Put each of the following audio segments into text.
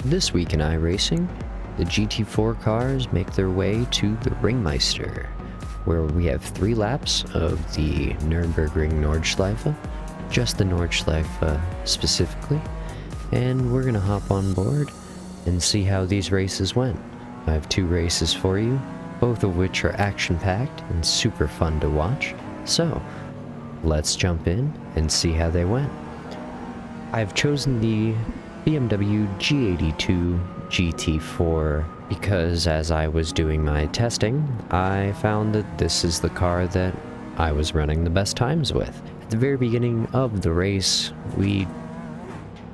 This week in iRacing, the GT4 cars make their way to the Ring Meister, where we have 3 laps of the Nürburgring Nordschleife, just the Nordschleife specifically, and we're going to hop on board and see how these races went. I have 2 races for you, both of which are action-packed and super fun to watch, so let's jump in and see how they went. I've chosen the BMW G82 GT4 because as I was doing my testing, I found that this is the car that I was running the best times with. At the very beginning of the race, we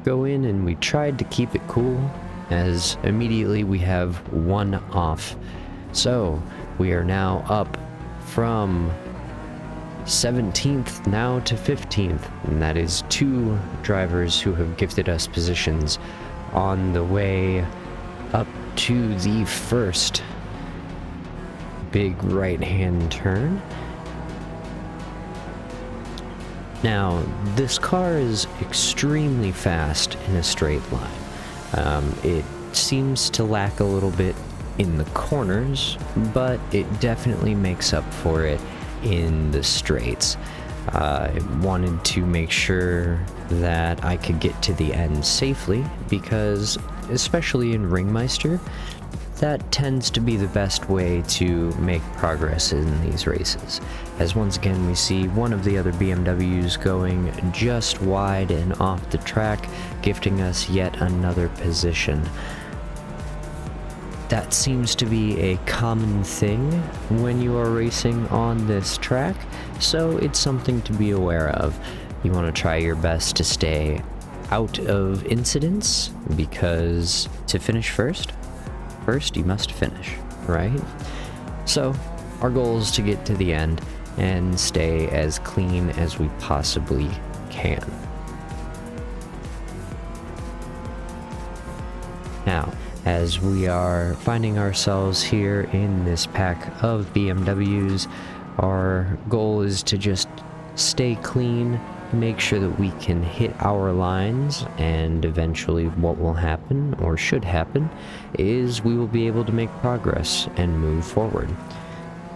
go in and we tried to keep it cool, as immediately we have 1 off. So we are now up from 17th now to 15th, and that is 2 drivers who have gifted us positions on the way up to the first big right-hand turn. Now, this car is extremely fast in a straight line. It seems to lack a little bit in the corners, but it definitely makes up for it in the straights. I wanted to make sure that I could get to the end safely because, especially in Ring Meister, that tends to be the best way to make progress in these races. As once again we see one of the other BMWs going just wide and off the track, gifting us yet another position. That seems to be a common thing when you are racing on this track, so it's something to be aware of. You want to try your best to stay out of incidents, because to finish first you must finish, right? So our goal is to get to the end and stay as clean as we possibly can. Now, as we are finding ourselves here in this pack of BMWs, our goal is to just stay clean, make sure that we can hit our lines, and eventually what will happen, or should happen, is we will be able to make progress and move forward.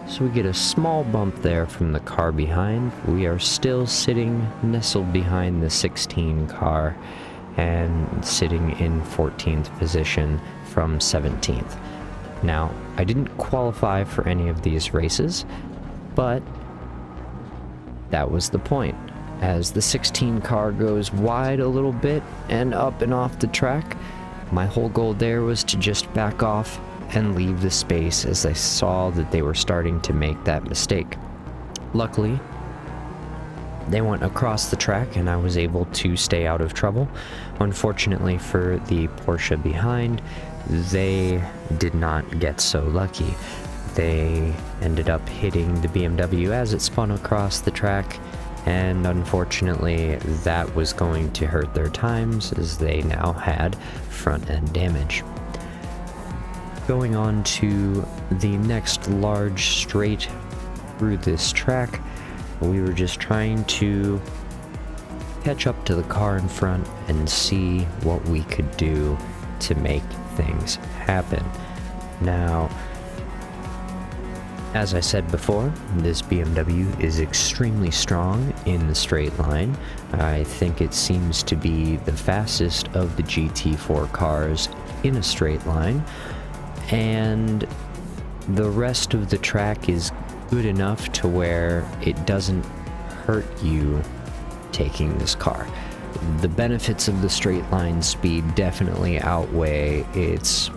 So we get a small bump there from the car behind. We are still sitting nestled behind the 16 car and sitting in 14th position from 17th. Now, I didn't qualify for any of these races, but that was the point. As the 16 car goes wide a little bit and up and off the track, my whole goal there was to just back off and leave the space, as I saw that they were starting to make that mistake. Luckily, they went across the track and I was able to stay out of trouble. Unfortunately for the Porsche behind, they did not get so lucky. They ended up hitting the BMW as it spun across the track, and unfortunately that was going to hurt their times, as they now had front end damage. Going on to the next large straight through this track, we were just trying to catch up to the car in front and see what we could do to make things happen. Now, as I said before, this BMW is extremely strong in the straight line. I think it seems to be the fastest of the GT4 cars in a straight line, and the rest of the track is good enough to where it doesn't hurt you taking this car. The benefits of the straight line speed definitely outweigh its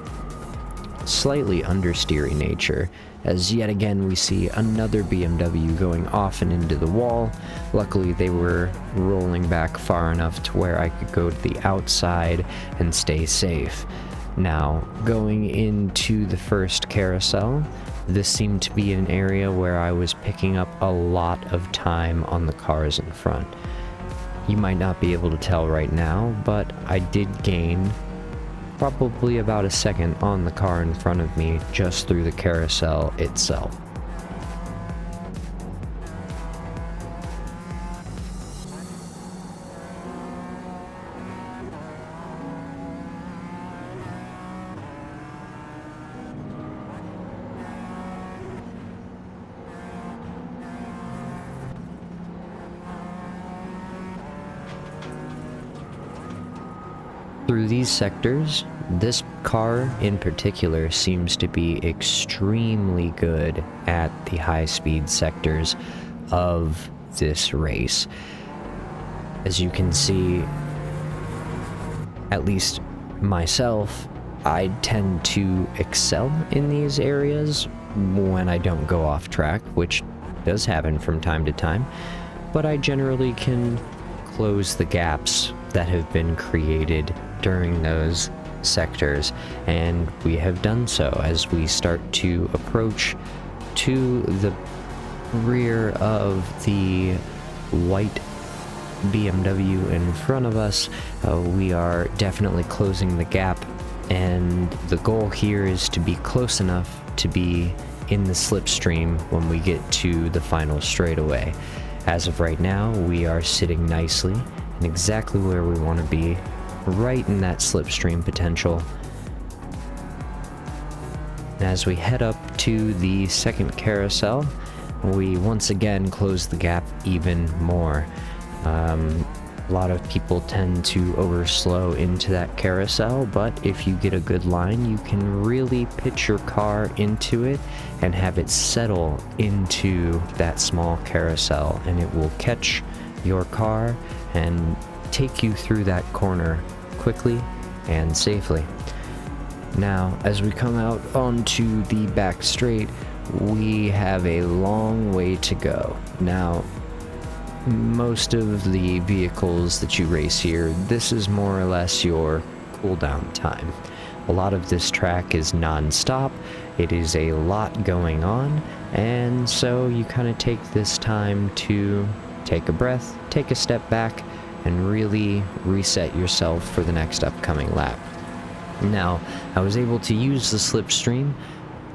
slightly understeery nature, as yet again we see another BMW going off and into the wall. Luckily they were rolling back far enough to where I could go to the outside and stay safe. Now, going into the first carousel, this seemed to be an area where I was picking up a lot of time on the cars in front. You might not be able to tell right now, but I did gain probably about a second on the car in front of me just through the carousel itself. through these sectors, this car in particular seems to be extremely good at the high-speed sectors of this race. As you can see, at least myself, I tend to excel in these areas when I don't go off track, which does happen from time to time, but I generally can close the gaps that have been created during those sectors, and we have done so as we start to approach to the rear of the white BMW in front of us. We are definitely closing the gap, and the goal here is to be close enough to be in the slipstream when we get to the final straightaway. As of right now, we are sitting nicely and exactly where we want to be, right in that slipstream potential. As we head up to the second carousel, we once again close the gap even more. A lot of people tend to overslow into that carousel, but if you get a good line, you can really pitch your car into it and have it settle into that small carousel, and it will catch your car and take you through that corner quickly and safely. Now, as we come out onto the back straight, we have a long way to go. Now, most of the vehicles that you race here, this is more or less your cooldown time. A lot of this track is non-stop. It is a lot going on, and so you kind of take this time to take a breath, take a step back, and really reset yourself for the next upcoming lap. Now, I was able to use the slipstream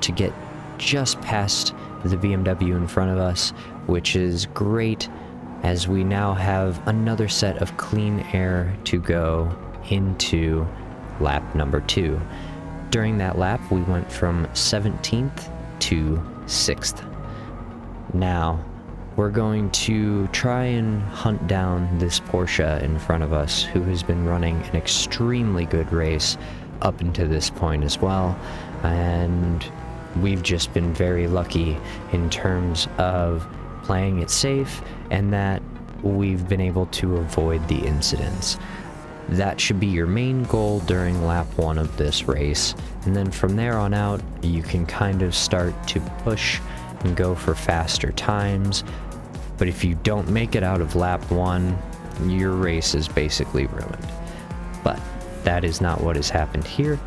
to get just past the BMW in front of us, which is great, as we now have another set of clean air to go into lap number 2. During that lap, we went from 17th to 6th. Now, we're going to try and hunt down this Porsche in front of us, who has been running an extremely good race up until this point as well, and we've just been very lucky in terms of playing it safe, and that we've been able to avoid the incidents. That should be your main goal during lap 1 of this race, and then from there on out you can kind of start to push and go for faster times. But if you don't make it out of lap 1, your race is basically ruined. But that is not what has happened here.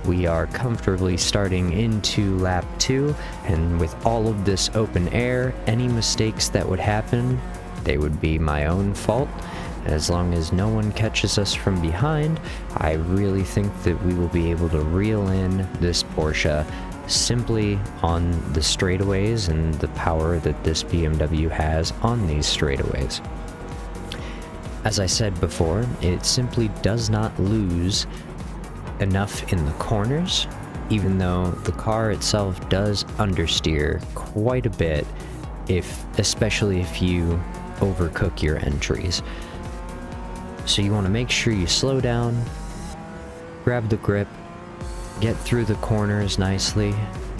We are comfortably starting into lap 2, and with all of this open air, any mistakes that would happen, they would be my own fault. As long as no one catches us from behind, I really think that we will be able to reel in this Porsche simply on the straightaways and the power that this BMW has on these straightaways. As I said before, it simply does not lose enough in the corners, even though the car itself does understeer quite a bit, especially if you overcook your entries. So you want to make sure you slow down, grab the grip, get through the corners nicely,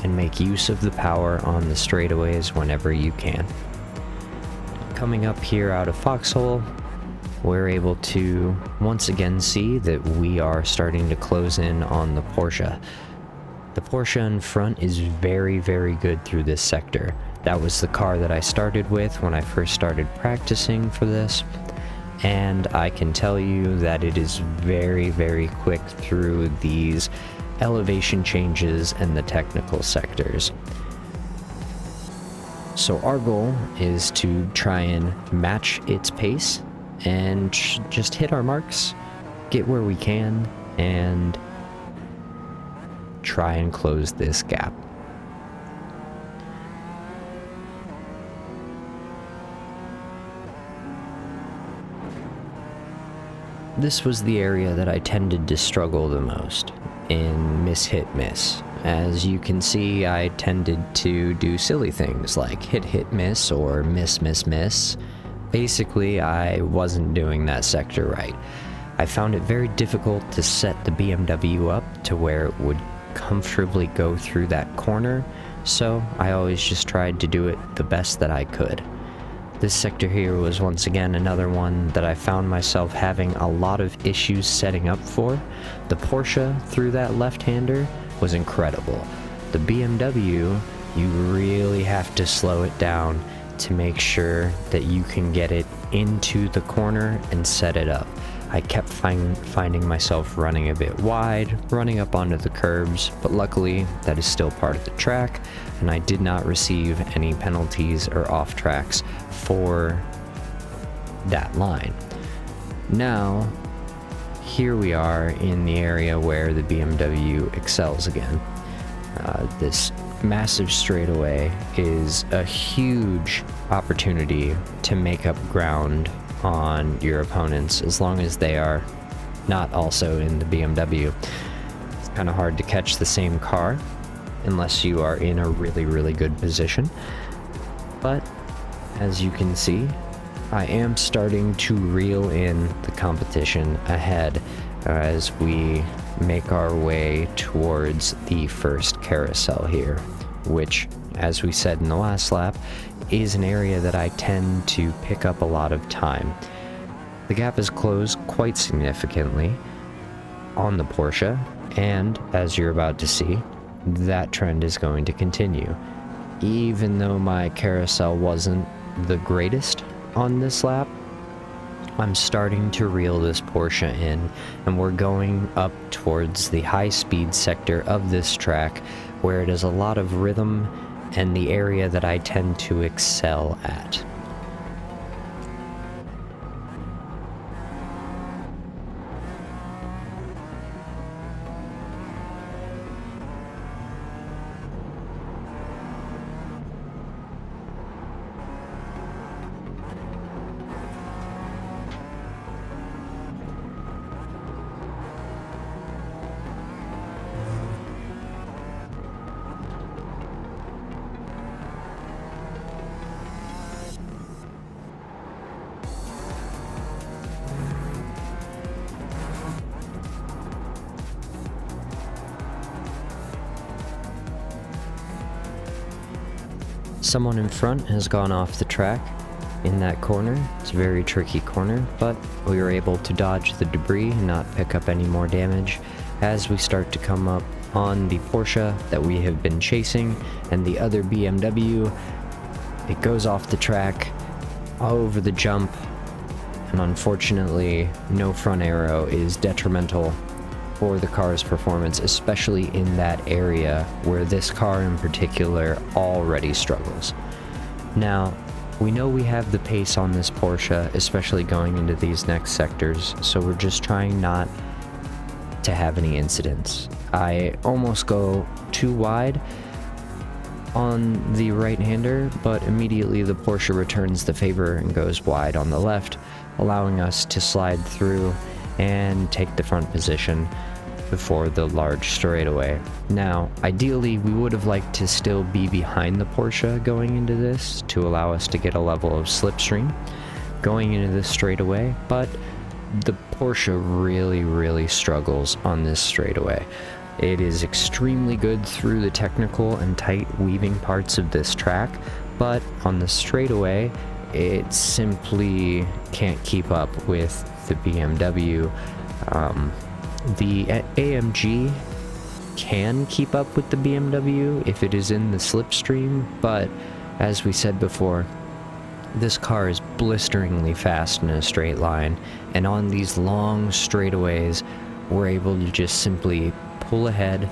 and make use of the power on the straightaways whenever you can. Coming up here out of Foxhole, we're able to once again see that we are starting to close in on the Porsche. The Porsche in front is very, very good through this sector. That was the car that I started with when I first started practicing for this, and I can tell you that it is very, very quick through these elevation changes and the technical sectors. So our goal is to try and match its pace and just hit our marks, get where we can, and try and close this gap. This was the area that I tended to struggle the most in miss-hit-miss. As you can see, I tended to do silly things like hit-hit-miss or miss-miss-miss. Basically, I wasn't doing that sector right. I found it very difficult to set the BMW up to where it would comfortably go through that corner, so I always just tried to do it the best that I could. This sector here was once again another one that I found myself having a lot of issues setting up for. The Porsche through that left-hander was incredible. The BMW, you really have to slow it down to make sure that you can get it into the corner and set it up. I kept finding myself running a bit wide, running up onto the curbs, but luckily that is still part of the track, and I did not receive any penalties or off tracks for that line. Now, here we are in the area where the BMW excels again. This massive straightaway is a huge opportunity to make up ground on your opponents as long as they are not also in the BMW. It's kind of hard to catch the same car unless you are in a really good position, but as you can see, I am starting to reel in the competition ahead as we make our way towards the first carousel here, which, as we said in the last lap, is an area that I tend to pick up a lot of time. The gap is closed quite significantly on the Porsche, and as you're about to see, that trend is going to continue. Even though my carousel wasn't the greatest on this lap, I'm starting to reel this Porsche in, and we're going up towards the high-speed sector of this track where it is a lot of rhythm and the area that I tend to excel at. Someone in front has gone off the track in that corner. It's a very tricky corner, but we were able to dodge the debris and not pick up any more damage as we start to come up on the Porsche that we have been chasing and the other BMW. It goes off the track over the jump, and unfortunately no front aero is detrimental for the car's performance, especially in that area where this car in particular already struggles. Now, we know we have the pace on this Porsche, especially going into these next sectors, so we're just trying not to have any incidents. I almost go too wide on the right-hander, but immediately the Porsche returns the favor and goes wide on the left, allowing us to slide through and take the front position before the large straightaway. Now, ideally, we would have liked to still be behind the Porsche going into this to allow us to get a level of slipstream going into this straightaway, but the Porsche really struggles on this straightaway. It is extremely good through the technical and tight weaving parts of this track, but on the straightaway, it simply can't keep up with the BMW. The AMG can keep up with the BMW if it is in the slipstream, but as we said before, this car is blisteringly fast in a straight line, and on these long straightaways, we're able to just simply pull ahead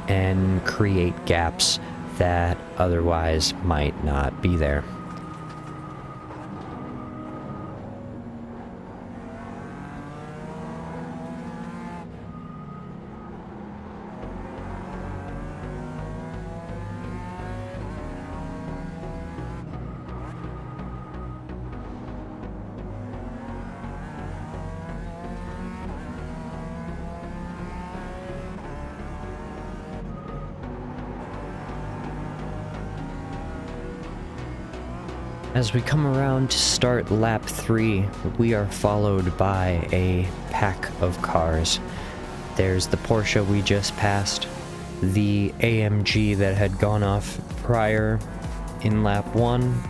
and create gaps that otherwise might not be there. As we come around to start lap 3, we are followed by a pack of cars. There's the Porsche we just passed, the AMG that had gone off prior in lap 1,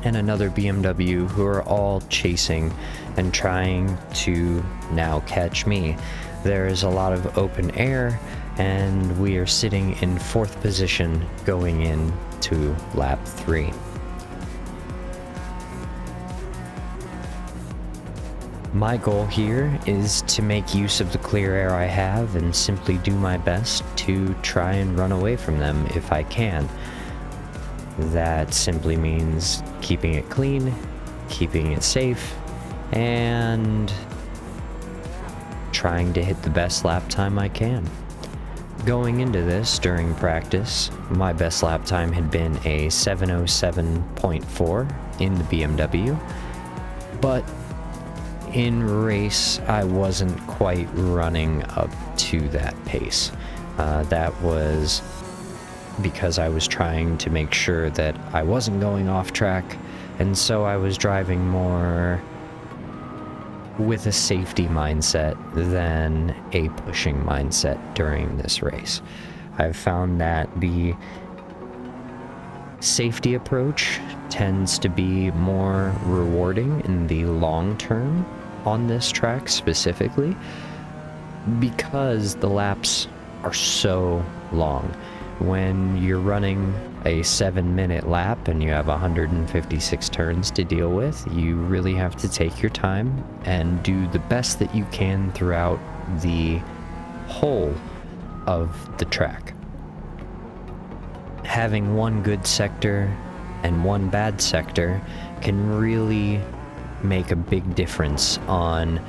and another BMW who are all chasing and trying to now catch me. There's a lot of open air, and we are sitting in 4th position going into lap 3. My goal here is to make use of the clear air I have and simply do my best to try and run away from them if I can. That simply means keeping it clean, keeping it safe, and trying to hit the best lap time I can. Going into this during practice, my best lap time had been a 7:07.4 in the BMW, but in race I wasn't quite running up to that pace. That was because I was trying to make sure that I wasn't going off track, and so I was driving more with a safety mindset than a pushing mindset during this race. I've found that the safety approach tends to be more rewarding in the long term on this track specifically, because the laps are so long. When you're running a 7-minute lap and you have 156 turns to deal with, you really have to take your time and do the best that you can throughout the whole of the track. Having one good sector and one bad sector can really make a big difference on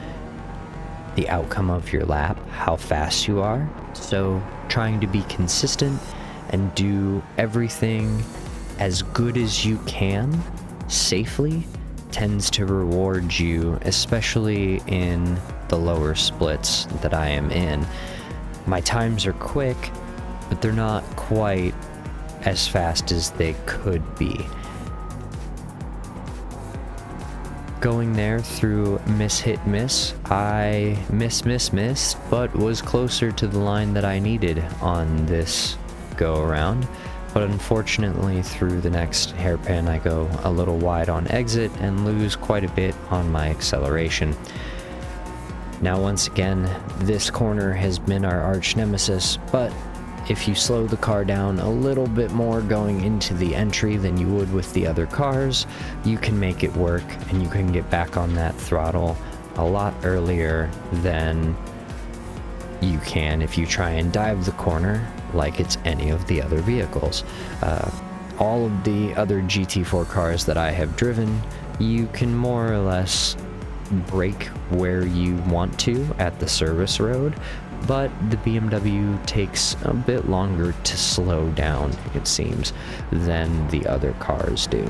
the outcome of your lap, how fast you are. So trying to be consistent and do everything as good as you can safely tends to reward you, especially in the lower splits that I am in. My times are quick, but they're not quite as fast as they could be. Going there through miss hit miss, I missed, but was closer to the line that I needed on this go around. But unfortunately through the next hairpin I go a little wide on exit and lose quite a bit on my acceleration. Now once again, this corner has been our arch nemesis, but if you slow the car down a little bit more going into the entry than you would with the other cars, you can make it work and you can get back on that throttle a lot earlier than you can if you try and dive the corner like it's any of the other vehicles. All of the other GT4 cars that I have driven, you can more or less brake where you want to at the service road, but the BMW takes a bit longer to slow down, it seems, than the other cars do.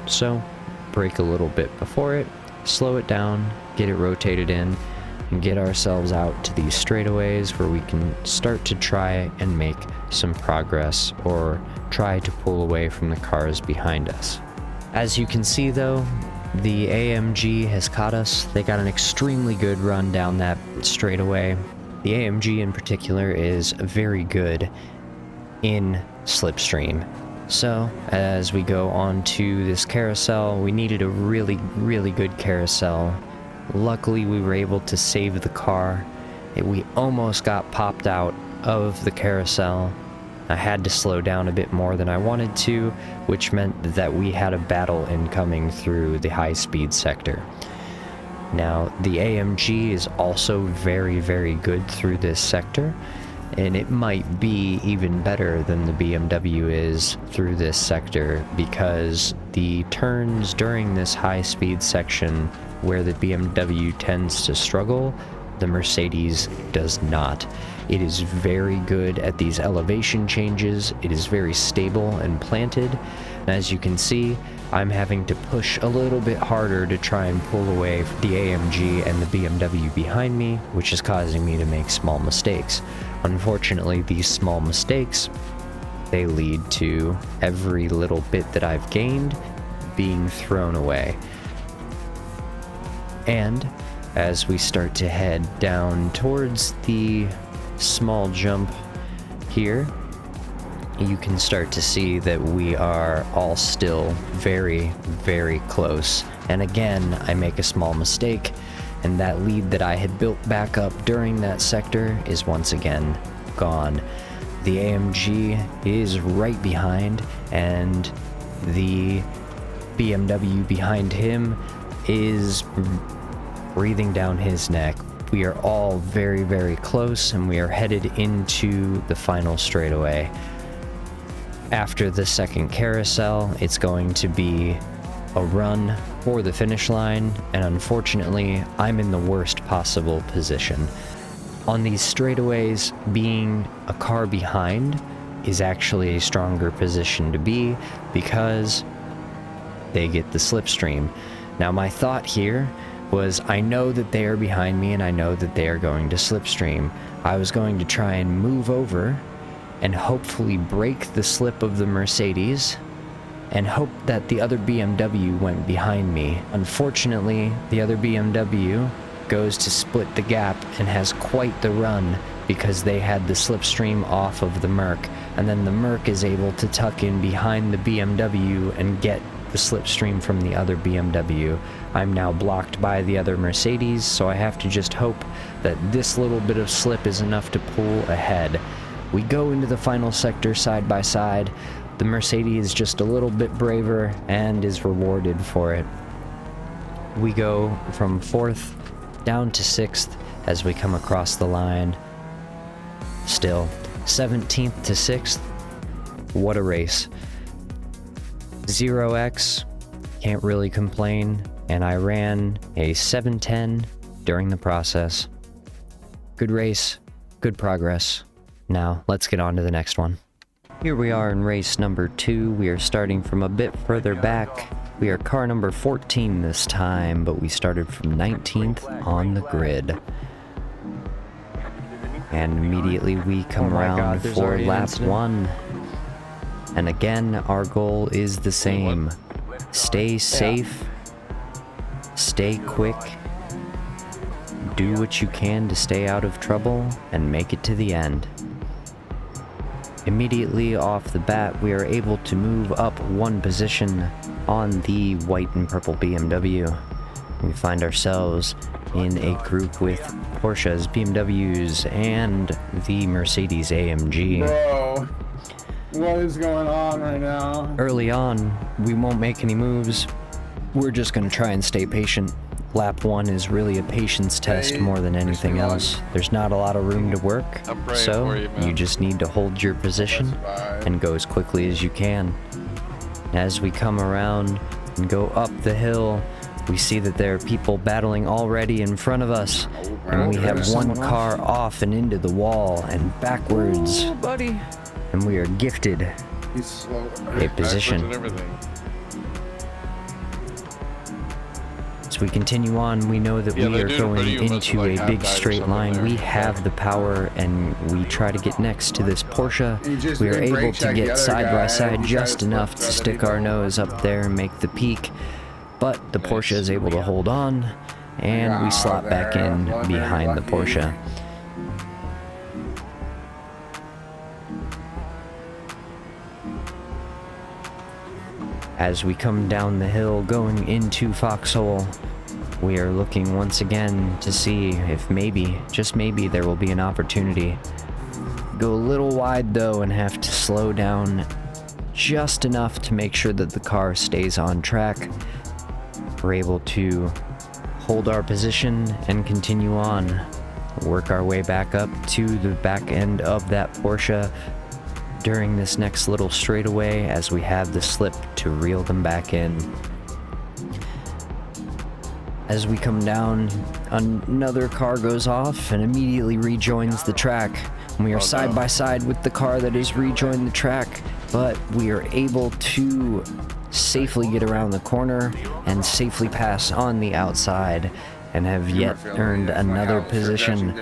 So brake a little bit before it, slow it down, get it rotated in, and get ourselves out to these straightaways where we can start to try and make some progress or try to pull away from the cars behind us. As you can see though, the AMG has caught us. They got an extremely good run down that straightaway. The AMG in particular is very good in slipstream. So as we go on to this carousel, we needed a really good carousel. Luckily we were able to save the car. We almost got popped out of the carousel. I had to slow down a bit more than I wanted to, which meant that we had a battle incoming through the high-speed sector. Now, the AMG is also very good through this sector, and it might be even better than the BMW is through this sector, because the turns during this high-speed section where the BMW tends to struggle, the Mercedes does not. It is very good at these elevation changes. It is very stable and planted. And as you can see, I'm having to push a little bit harder to try and pull away the AMG and the BMW behind me, which is causing me to make small mistakes. Unfortunately, these small mistakes, they lead to every little bit that I've gained being thrown away. And as we start to head down towards the small jump here, you can start to see that we are all still very, very close. And again, I make a small mistake, and that lead that I had built back up during that sector is once again gone. The AMG is right behind, and the BMW behind him is breathing down his neck. We are all very, very close, and we are headed into the final straightaway. After the second carousel, it's going to be a run for the finish line, and unfortunately, I'm in the worst possible position. On these straightaways, being a car behind is actually a stronger position to be because they get the slipstream. Now, my thought here was, I know that they are behind me and I know that they are going to slipstream. I was going to try and move over and hopefully break the slip of the Mercedes and hope that the other BMW went behind me. Unfortunately, the other BMW goes to split the gap and has quite the run because they had the slipstream off of the Merc, and then the Merc is able to tuck in behind the BMW and get the slipstream from the other BMW. I'm now blocked by the other Mercedes, so I have to just hope that this little bit of slip is enough to pull ahead. We go into the final sector side by side. The Mercedes is just a little bit braver and is rewarded for it. We go from 4th down to 6th as we come across the line. Still, 17th to 6th. What a race. 0x, can't really complain, and I ran a 7:10 during the process. Good race, good progress. Now, let's get on to the next one. Here we are in race number 2. We are starting from a bit further back. We are car number 14 this time, but we started from 19th on the grid. And immediately we come around for lap 1. And again, our goal is the same. Stay safe, stay quick, do what you can to stay out of trouble, and make it to the end. Immediately off the bat, we are able to move up 1 position on the white and purple BMW. We find ourselves in a group with Porsches, BMWs, and the Mercedes AMG. Bro, what is going on right now? Early on, we won't make any moves. We're just going to try and stay patient. Lap 1 is really a patience test more than anything else. There's not a lot of room to work, so you just need to hold your position and go as quickly as you can. As we come around and go up the hill, we see that there are people battling already in front of us, and we have 1 car off and into the wall and backwards. Ooh, buddy. And we are gifted a position. As we continue on, we know that we are going into a big straight line. We have the power, and we try to get next to this Porsche. We are able to get side by side just enough to stick our nose up there and make the peak, but the Porsche is able to hold on, and we slot back in behind the Porsche. As we come down the hill going into Foxhole, we are looking once again to see if maybe, just maybe, there will be an opportunity. Go a little wide though and have to slow down just enough to make sure that the car stays on track. We're able to hold our position and continue on. Work our way back up to the back end of that Porsche during this next little straightaway as we have the slip to reel them back in. As we come down, another car goes off and immediately rejoins the track. And we are side by side with the car that has rejoined the track, but we are able to safely get around the corner and safely pass on the outside and have yet earned another position.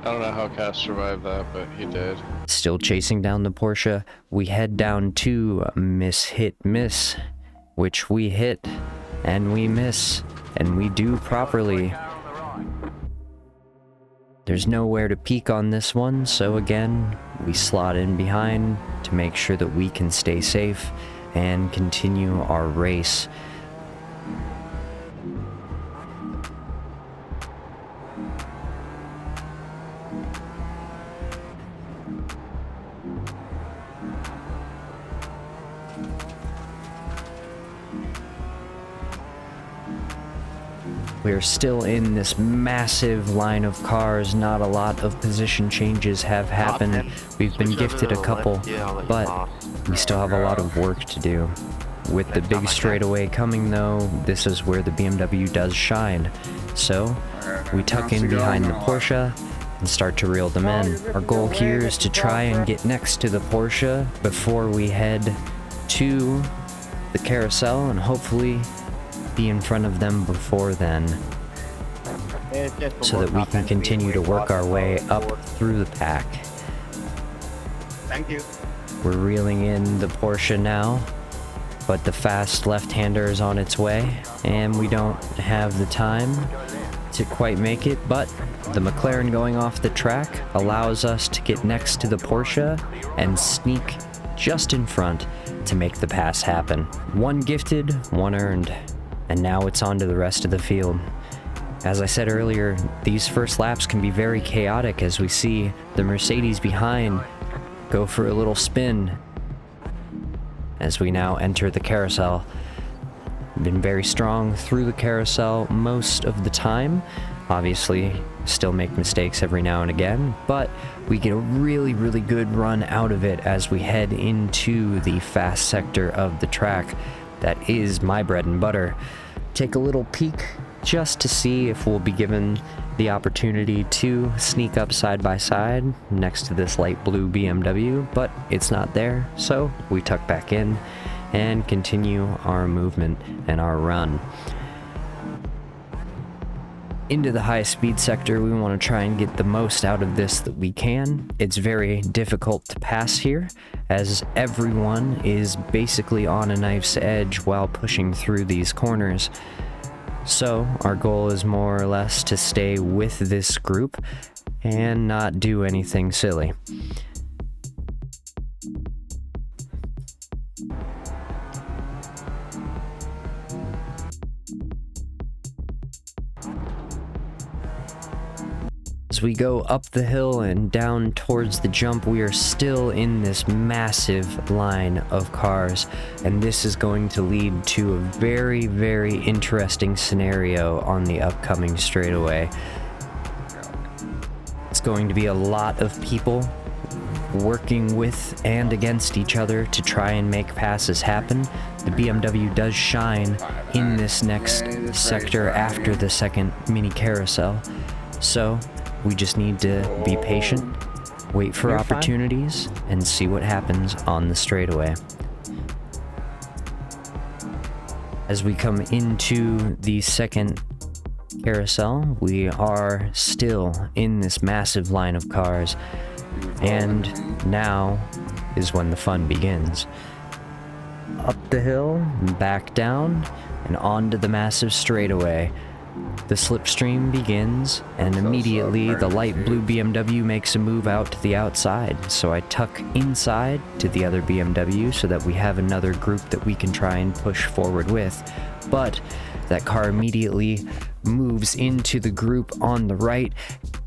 I don't know how Cass survived that, but he did. Still chasing down the Porsche, we head down to Miss Hit Miss which we hit, and we miss, and we do properly. There's nowhere to peek on this one, so again, we slot in behind to make sure that we can stay safe and continue our race. We're still in this massive line of cars. Not a lot of position changes have happened. We've been gifted a couple, but we still have a lot of work to do. With the big straightaway coming though, this is where the BMW does shine. So, we tuck in behind the Porsche and start to reel them in. Our goal here is to try and get next to the Porsche before we head to the carousel and hopefully be in front of them before then, so that we can continue to work our way up through the pack. Thank you. We're reeling in the Porsche now, but the fast left-hander is on its way, and we don't have the time to quite make it, but the McLaren going off the track allows us to get next to the Porsche and sneak just in front to make the pass happen. One gifted, one earned. And now it's on to the rest of the field. As I said earlier, these first laps can be very chaotic as we see the Mercedes behind go for a little spin as we now enter the carousel. Been very strong through the carousel most of the time. Obviously, still make mistakes every now and again, but we get a really, really good run out of it as we head into the fast sector of the track. That is my bread and butter. Take a little peek just to see if we'll be given the opportunity to sneak up side by side next to this light blue BMW, but it's not there, so we tuck back in and continue our movement and our run. Into the high speed sector, we want to try and get the most out of this that we can. It's very difficult to pass here, as everyone is basically on a knife's edge while pushing through these corners. So our goal is more or less to stay with this group and not do anything silly. As we go up the hill and down towards the jump, we are still in this massive line of cars, and this is going to lead to a very, very interesting scenario on the upcoming straightaway. It's going to be a lot of people working with and against each other to try and make passes happen. The BMW does shine in this next sector after the second mini carousel, so we just need to be patient, wait for opportunities, and see what happens on the straightaway. As we come into the second carousel, we are still in this massive line of cars, and now is when the fun begins. Up the hill, back down, and onto the massive straightaway. The slipstream begins, and immediately the light blue BMW makes a move out to the outside, so I tuck inside to the other BMW so that we have another group that we can try and push forward with. But that car immediately moves into the group on the right,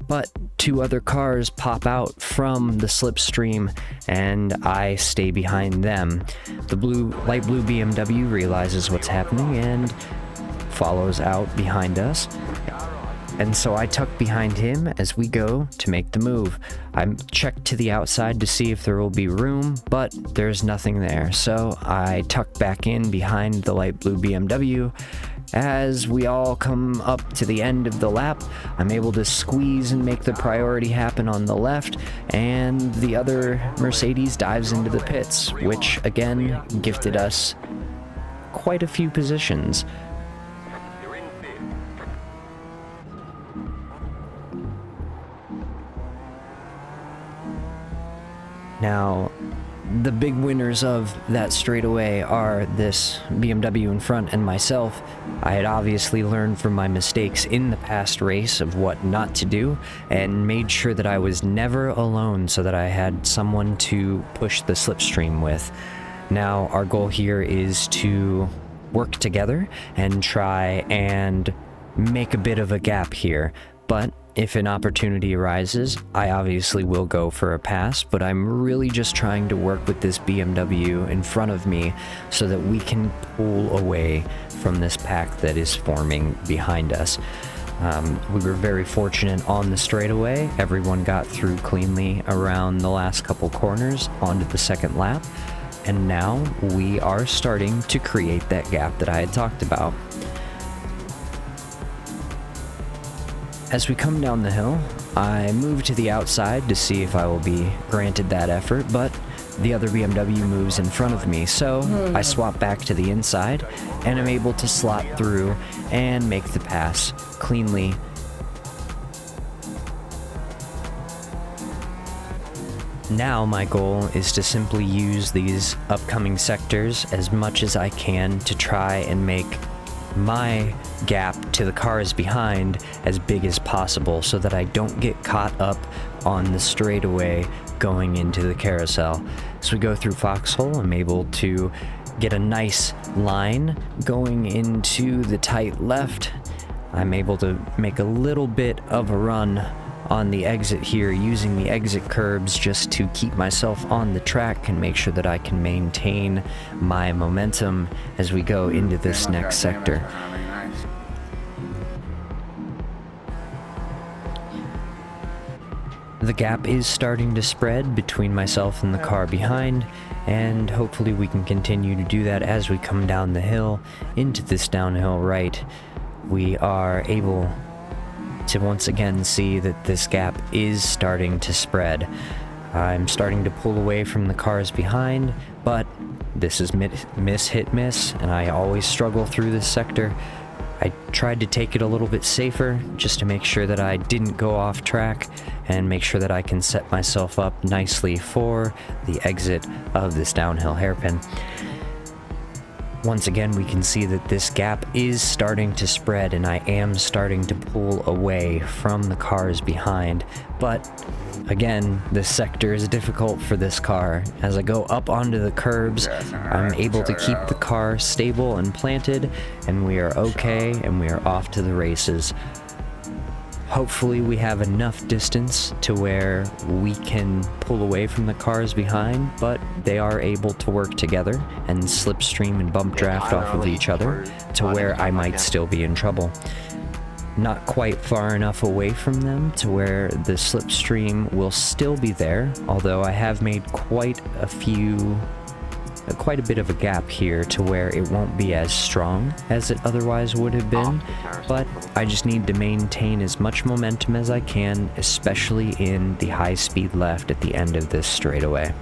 but two other cars pop out from the slipstream, and I stay behind them. The light blue BMW realizes what's happening and follows out behind us, and so I tuck behind him as we go to make the move. I check to the outside to see if there will be room, but there's nothing there, so I tuck back in behind the light blue BMW. As we all come up to the end of the lap, I'm able to squeeze and make the priority happen on the left, and the other Mercedes dives into the pits, which again gifted us quite a few positions. Now, the big winners of that straightaway are this BMW in front and myself. I had obviously learned from my mistakes in the past race of what not to do, and made sure that I was never alone so that I had someone to push the slipstream with. Now, our goal here is to work together and try and make a bit of a gap here, but if an opportunity arises, I obviously will go for a pass, but I'm really just trying to work with this BMW in front of me so that we can pull away from this pack that is forming behind us. We were very fortunate on the straightaway. Everyone got through cleanly around the last couple corners onto the second lap, and now we are starting to create that gap that I had talked about. As we come down the hill, I move to the outside to see if I will be granted that effort, but the other BMW moves in front of me, so I swap back to the inside, and I'm able to slot through and make the pass cleanly. Now my goal is to simply use these upcoming sectors as much as I can to try and make my gap to the cars behind as big as possible so that I don't get caught up on the straightaway going into the carousel. As we go through Foxhole, I'm able to get a nice line going into the tight left. I'm able to make a little bit of a run on the exit here, using the exit curbs just to keep myself on the track and make sure that I can maintain my momentum as we go into this next sector. The gap is starting to spread between myself and the car behind, and hopefully we can continue to do that as we come down the hill into this downhill right. We are able to once again see that this gap is starting to spread. I'm starting to pull away from the cars behind, but this is miss, hit, miss, and I always struggle through this sector. I tried to take it a little bit safer just to make sure that I didn't go off track and make sure that I can set myself up nicely for the exit of this downhill hairpin. Once again, we can see that this gap is starting to spread, and I am starting to pull away from the cars behind. But again, this sector is difficult for this car. As I go up onto the curbs, I'm able to keep the car stable and planted, and we are okay, and we are off to the races. Hopefully we have enough distance to where we can pull away from the cars behind, but they are able to work together and slipstream and bump draft off of each other to where I might still be in trouble. Not quite far enough away from them to where the slipstream will still be there, although I have made quite a bit of a gap here to where it won't be as strong as it otherwise would have been, but I just need to maintain as much momentum as I can, especially in the high speed left at the end of this straightaway.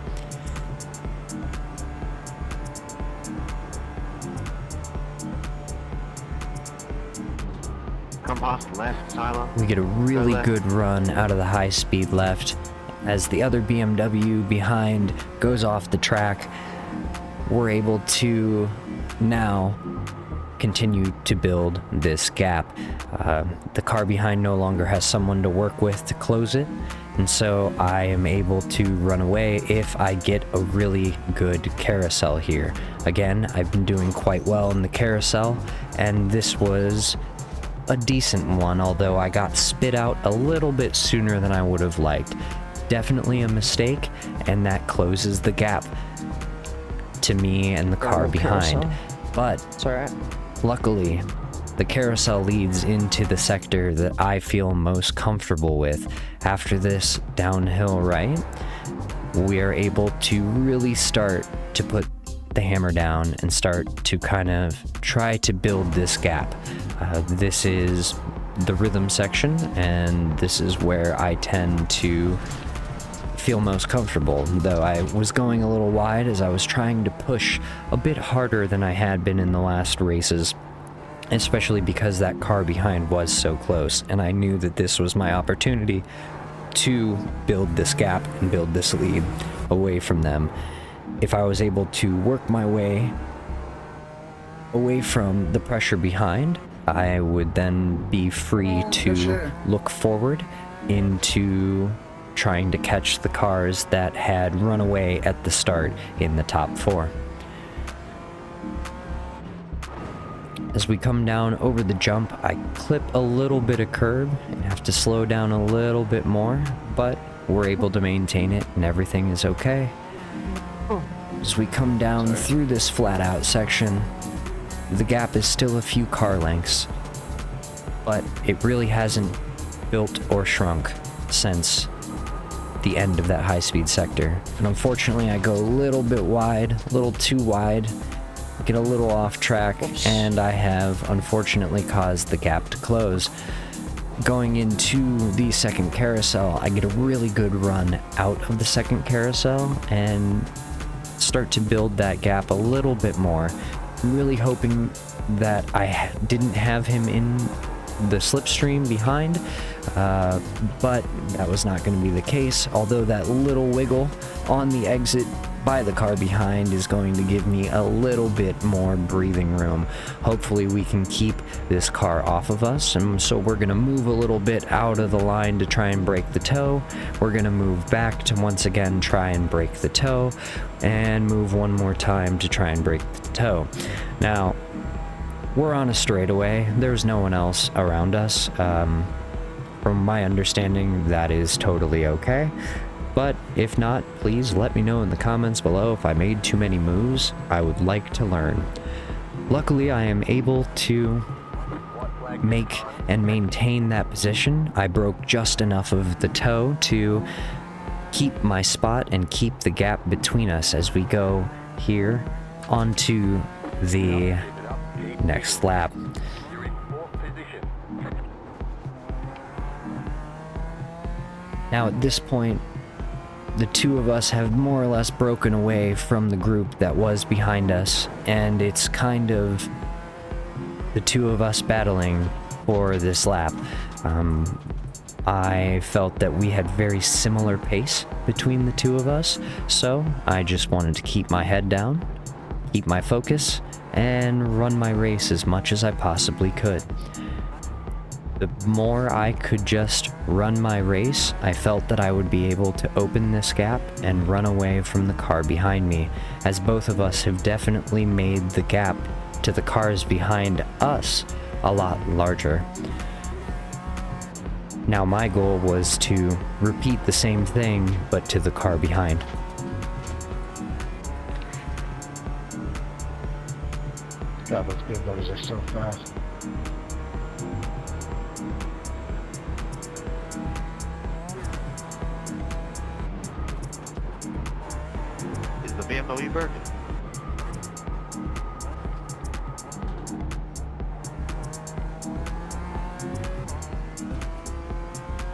Come off left, Silo. We get a really good run out of the high speed left as the other BMW behind goes off the track. We're able to now continue to build this gap. The car behind no longer has someone to work with to close it, and so I am able to run away if I get a really good carousel here. Again, I've been doing quite well in the carousel, and this was a decent one, although I got spit out a little bit sooner than I would have liked. Definitely a mistake, and that closes the gap to me and the car behind. But It's alright. luckily, the carousel leads into the sector that I feel most comfortable with. After this downhill right, we are able to really start to put the hammer down and start to kind of try to build this gap. This is the rhythm section, and this is where I tend to feel most comfortable, though I was going a little wide as I was trying to push a bit harder than I had been in the last races, especially because that car behind was so close, and I knew that this was my opportunity to build this gap and build this lead. away from them. If I was able to work my way away from the pressure behind, I would then be free to look forward into trying to catch the cars that had run away at the start in the top 4. As we come down over the jump, I clip a little bit of curb and have to slow down a little bit more, but we're able to maintain it and everything is okay. As we come down through this flat out section, the gap is still a few car lengths, but it really hasn't built or shrunk since the end of that high-speed sector. And unfortunately, I go a little bit wide, a little too wide, get a little off track, and I have unfortunately caused the gap to close. Going into the second carousel, I get a really good run out of the second carousel and start to build that gap a little bit more. I'm really hoping that I didn't have him in the slipstream behind, but that was not going to be the case, although that little wiggle on the exit by the car behind is going to give me a little bit more breathing room. Hopefully we can keep this car off of us, and so we're going to move a little bit out of the line to try and break the toe. We're going to move back to once again try and break the toe, and move one more time to try and break the toe. Now, we're on a straightaway. There's no one else around us. From my understanding, that is totally okay. But if not, please let me know in the comments below if I made too many moves. I would like to learn. Luckily, I am able to make and maintain that position. I broke just enough of the toe to keep my spot and keep the gap between us as we go here onto the next lap. Now at this point, the two of us have more or less broken away from the group that was behind us, and it's kind of the two of us battling for this lap. I felt that we had very similar pace between the two of us, so I just wanted to keep my head down, keep my focus, and run my race as much as I possibly could. The more I could just run my race, I felt that I would be able to open this gap and run away from the car behind me, as both of us have definitely made the gap to the cars behind us a lot larger. Now my goal was to repeat the same thing, but to the car behind. God, those BMWs are so fast. Is the BMW burning?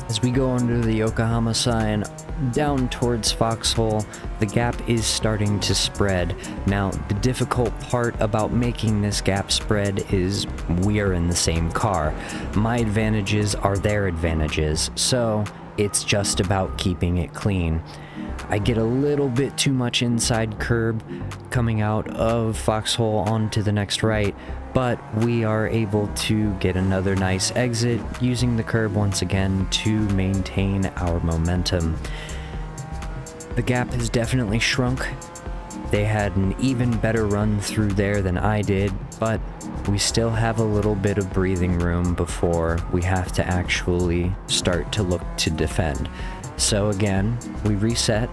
As we go under the Yokohama sign, down towards Foxhole, the gap is starting to spread. Now, the difficult part about making this gap spread is we are in the same car. My advantages are their advantages, so it's just about keeping it clean. I get a little bit too much inside curb coming out of Foxhole onto the next right, but we are able to get another nice exit using the curb once again to maintain our momentum. The gap has definitely shrunk. They had an even better run through there than I did, but we still have a little bit of breathing room before we have to actually start to look to defend. So again, we reset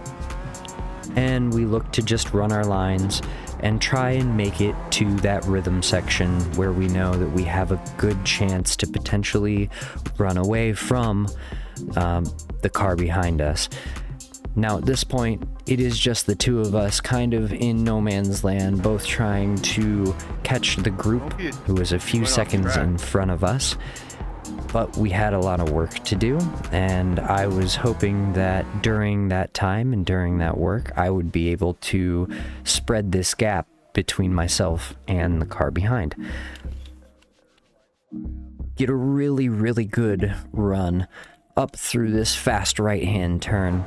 and we look to just run our lines and try and make it to that rhythm section where we know that we have a good chance to potentially run away from the car behind us. Now at this point, it is just the two of us kind of in no man's land, both trying to catch the group who was a few seconds in front of us. But we had a lot of work to do, and I was hoping that during that time and during that work, I would be able to spread this gap between myself and the car behind. Get a really, really good run up through this fast right-hand turn,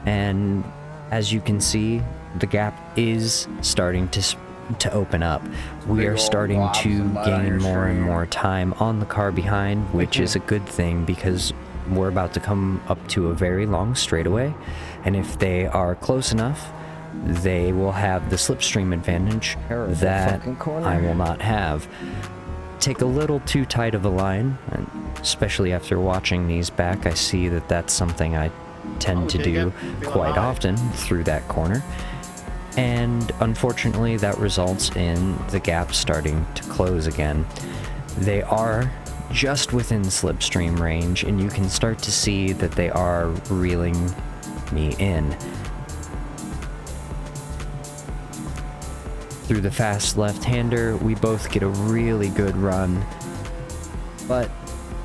and As you can see, the gap is starting to open up. We Big are old starting globs to of mud on gain your more and screen. more time on the car behind, which is a good thing because we're about to come up to a very long straightaway, and if they are close enough, they will have the slipstream advantage Terrible that fucking corner. I will not have. Take a little too tight of a line, and especially after watching these back, I see that that's something I tend to do quite often through that corner. And unfortunately, that results in the gap starting to close again. They are just within slipstream range, and you can start to see that they are reeling me in. Through the fast left-hander, we both get a really good run, but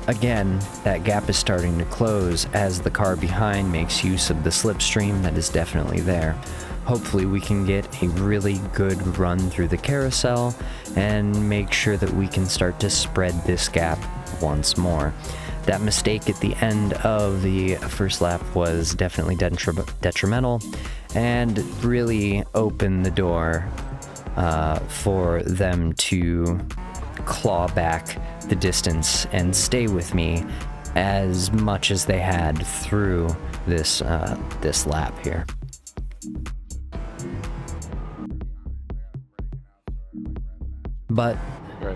again, that gap is starting to close as the car behind makes use of the slipstream that is definitely there. Hopefully we can get a really good run through the carousel and make sure that we can start to spread this gap once more. That mistake at the end of the first lap was definitely detrimental and really opened the door for them to claw back the distance and stay with me as much as they had through this this lap here. But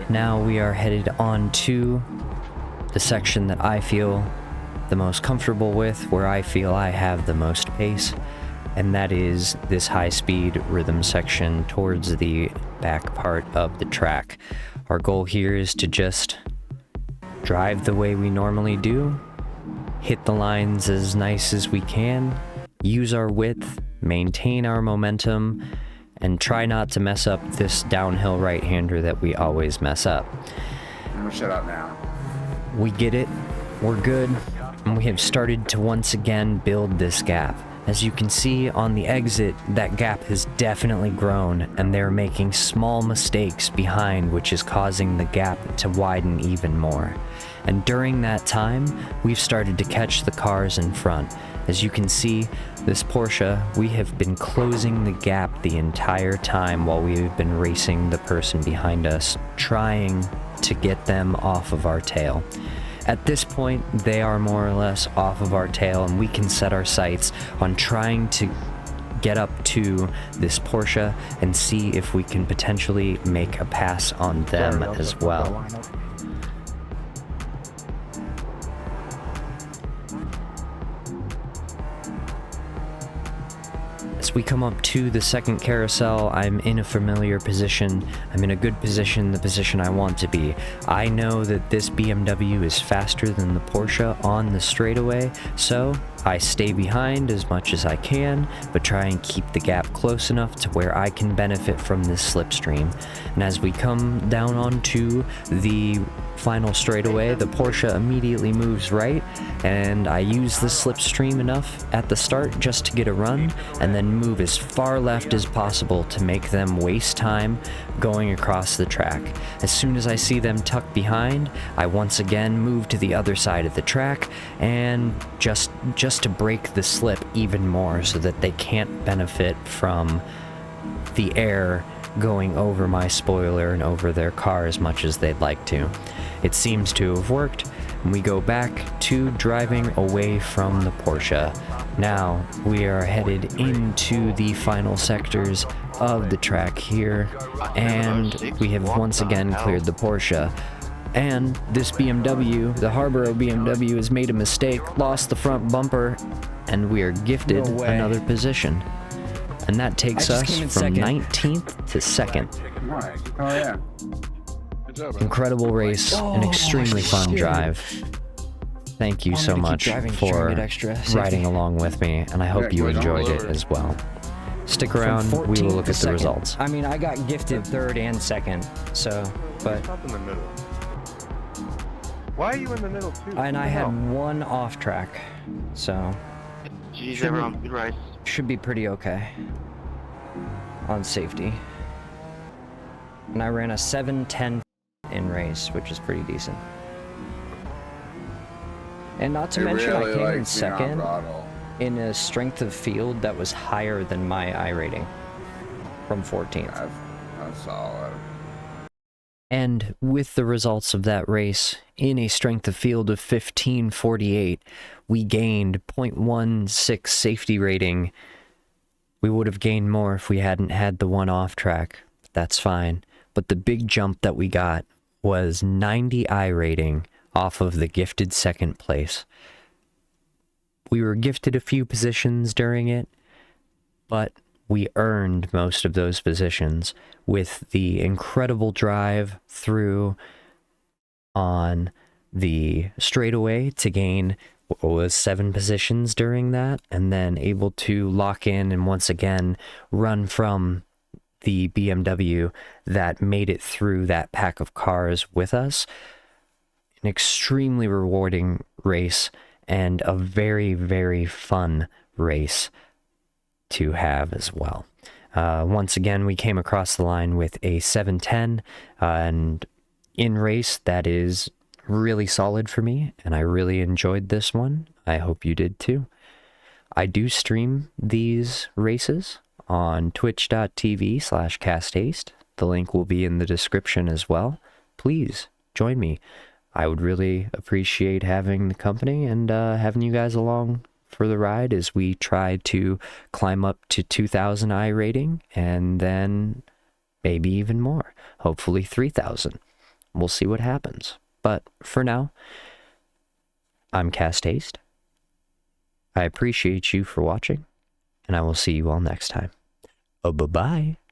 now we are headed on to the section that I feel the most comfortable with, where I feel I have the most pace, and that is this high-speed rhythm section towards the back part of the track. Our goal here is to just drive the way we normally do, hit the lines as nice as we can, use our width, maintain our momentum, and try not to mess up this downhill right-hander that we always mess up. I'm gonna shut up now. We get it, we're good, and we have started to once again build this gap. As you can see on the exit, that gap has definitely grown, and they're making small mistakes behind, which is causing the gap to widen even more. And during that time, we've started to catch the cars in front. As you can see, this Porsche, we have been closing the gap the entire time while we've been racing the person behind us, trying to get them off of our tail. At this point, they are more or less off of our tail, and we can set our sights on trying to get up to this Porsche and see if we can potentially make a pass on them as well. As we come up to the second carousel, I'm in a familiar position. I'm in a good position, the position I want to be. I know that this BMW is faster than the Porsche on the straightaway, so I stay behind as much as I can, but try and keep the gap close enough to where I can benefit from this slipstream. And as we come down onto the final straightaway, the Porsche immediately moves right, and I use the slipstream enough at the start just to get a run, and then move as far left as possible to make them waste time going across the track. As soon as I see them tucked behind, I once again move to the other side of the track, and just to break the slip even more so that they can't benefit from the air going over my spoiler and over their car as much as they'd like to. It seems to have worked, and we go back to driving away from the Porsche. Now we are headed into the final sectors of the track here, and we have once again cleared the Porsche. And this BMW, the Harborough BMW, has made a mistake, lost the front bumper, and we are gifted No way. another position. And that takes I just us came in from second. 19th to 2nd. Right. Oh yeah. Good job, man. Incredible race, an Oh, extremely fun shit. drive. Thank you I'm so gonna keep much driving to try and for get extra safety. riding along with me, and I hope you Yeah, enjoyed it Lord. as well. Stick From around, we 14th will look to at the 2nd. results. I mean, I got gifted third and second, so, but, Stop in the middle. Why are you in the middle too? and I What the had hell? one off track, so Jeez, shouldn't- everyone, good rice. should be pretty okay on safety. And I ran a 7:10 in race, which is pretty decent. And not to It mention, really I came in likes being on second. throttle. in a strength of field that was higher than my iRating from 14th. That's solid. And with the results of that race, in a strength of field of 1548, we gained 0.16 safety rating. We would have gained more if we hadn't had the one off track. That's fine. But the big jump that we got was 90 iRating off of the gifted second place. We were gifted a few positions during it, but we earned most of those positions with the incredible drive through on the straightaway to gain what was 7 positions during that, and then able to lock in and once again run from the BMW that made it through that pack of cars with us. An extremely rewarding race and a very, very fun race to have as well. Once again, we came across the line with a 710, and in race, that is really solid for me, and I really enjoyed this one. I hope you did too. I do stream these races on twitch.tv/casthaste. The link will be in the description as well. Please join me. I would really appreciate having the company and having you guys along for the ride as we try to climb up to 2,000 iRating and then maybe even more. Hopefully 3,000. We'll see what happens. But for now, I'm Casthaste. I appreciate you for watching, and I will see you all next time. Oh, bye-bye.